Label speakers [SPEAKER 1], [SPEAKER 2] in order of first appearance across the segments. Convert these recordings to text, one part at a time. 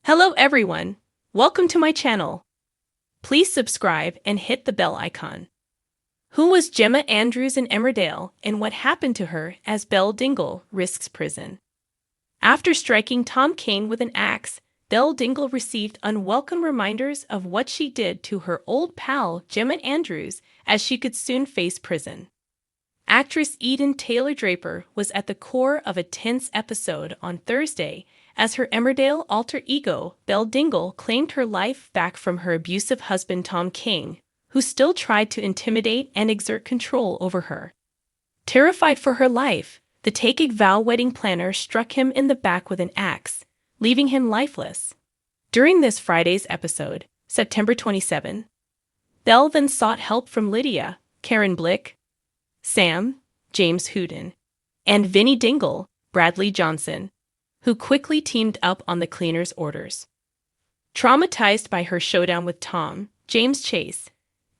[SPEAKER 1] Hello everyone, welcome to my channel. Please subscribe and hit the bell icon. Who was Gemma Andrews in Emmerdale, and what happened to her as Belle Dingle risks prison? After striking Tom Kane with an axe, Belle Dingle received unwelcome reminders of what she did to her old pal Gemma Andrews, as she could soon face prison. Actress Eden Taylor-Draper was at the core of a tense episode on Thursday as her Emmerdale alter ego, Belle Dingle, claimed her life back from her abusive husband Tom Kane, who still tried to intimidate and exert control over her. Terrified for her life, the take-a-vow wedding planner struck him in the back with an axe, leaving him lifeless. During this Friday's episode, September 27, Belle then sought help from Lydia, Karen Blick, Sam, James Hooden, and Vinnie Dingle, Bradley Johnson, who quickly teamed up on the cleaner's orders. Traumatized by her showdown with Tom, James Chase,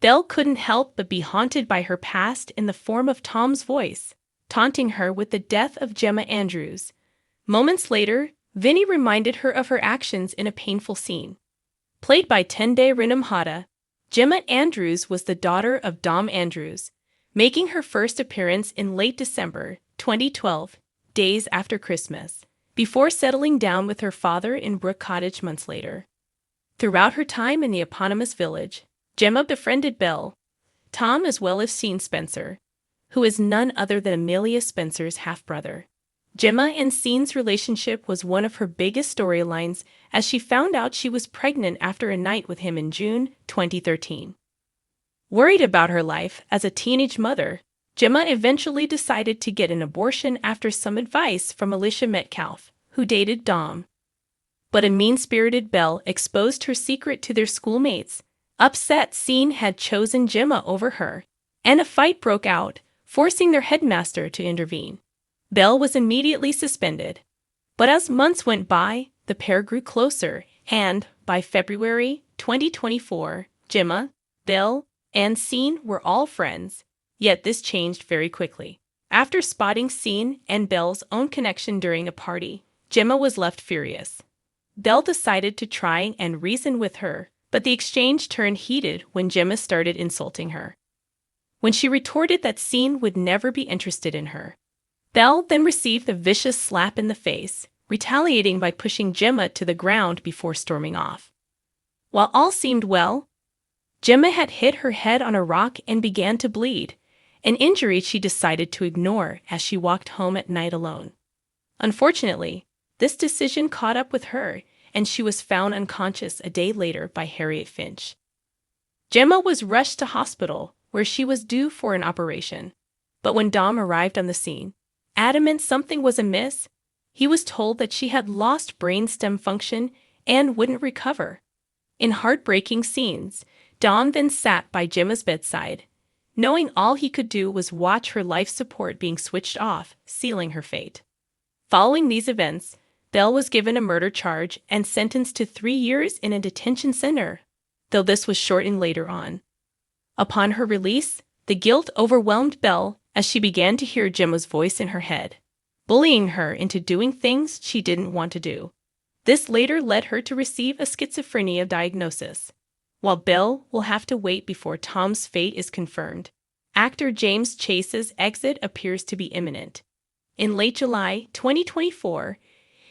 [SPEAKER 1] Belle couldn't help but be haunted by her past in the form of Tom's voice, taunting her with the death of Gemma Andrews. Moments later, Vinnie reminded her of her actions in a painful scene. Played by Tunde Rinamhata, Gemma Andrews was the daughter of Dom Andrews, making her first appearance in late December 2012, days after Christmas, before settling down with her father in Brook Cottage months later. Throughout her time in the eponymous village, Gemma befriended Belle, Tom, as well as Sean Spencer, who is none other than Amelia Spencer's half-brother. Gemma and Sean's relationship was one of her biggest storylines, as she found out she was pregnant after a night with him in June 2013. Worried about her life as a teenage mother, Gemma eventually decided to get an abortion after some advice from Alicia Metcalf, who dated Dom. But a mean-spirited Belle exposed her secret to their schoolmates. Upset, Sean had chosen Gemma over her, and a fight broke out, forcing their headmaster to intervene. Belle was immediately suspended. But as months went by, the pair grew closer, and by February 2024, Gemma, Belle, and Sean were all friends. Yet this changed very quickly. After spotting Sean and Belle's own connection during a party, Gemma was left furious. Belle decided to try and reason with her, but the exchange turned heated when Gemma started insulting her. When she retorted that Sean would never be interested in her, Belle then received a vicious slap in the face, retaliating by pushing Gemma to the ground before storming off. While all seemed well, Gemma had hit her head on a rock and began to bleed, an injury she decided to ignore as she walked home at night alone. Unfortunately, this decision caught up with her, and she was found unconscious a day later by Harriet Finch. Gemma was rushed to hospital, where she was due for an operation. But when Dom arrived on the scene, adamant something was amiss, he was told that she had lost brainstem function and wouldn't recover. In heartbreaking scenes, Dom then sat by Gemma's bedside, knowing all he could do was watch her life support being switched off, sealing her fate. Following these events, Belle was given a murder charge and sentenced to 3 years in a detention center, though this was shortened later on. Upon her release, the guilt overwhelmed Belle as she began to hear Gemma's voice in her head, bullying her into doing things she didn't want to do. This later led her to receive a schizophrenia diagnosis. While Belle will have to wait before Tom's fate is confirmed, actor James Chase's exit appears to be imminent. In late July 2024,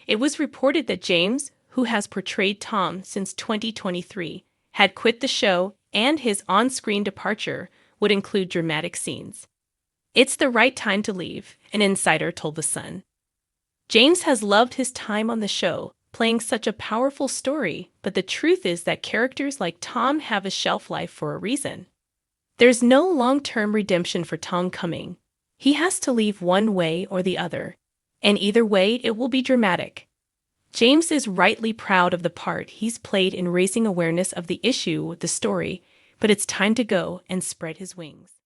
[SPEAKER 1] it was reported that James, who has portrayed Tom since 2023, had quit the show, and his on-screen departure would include dramatic scenes. "It's the right time to leave," an insider told The Sun. James has loved his time on the show, playing such a powerful story, but the truth is that characters like Tom have a shelf life for a reason. There's no long-term redemption for Tom coming. He has to leave one way or the other, and either way it will be dramatic. James is rightly proud of the part he's played in raising awareness of the issue with the story, but it's time to go and spread his wings.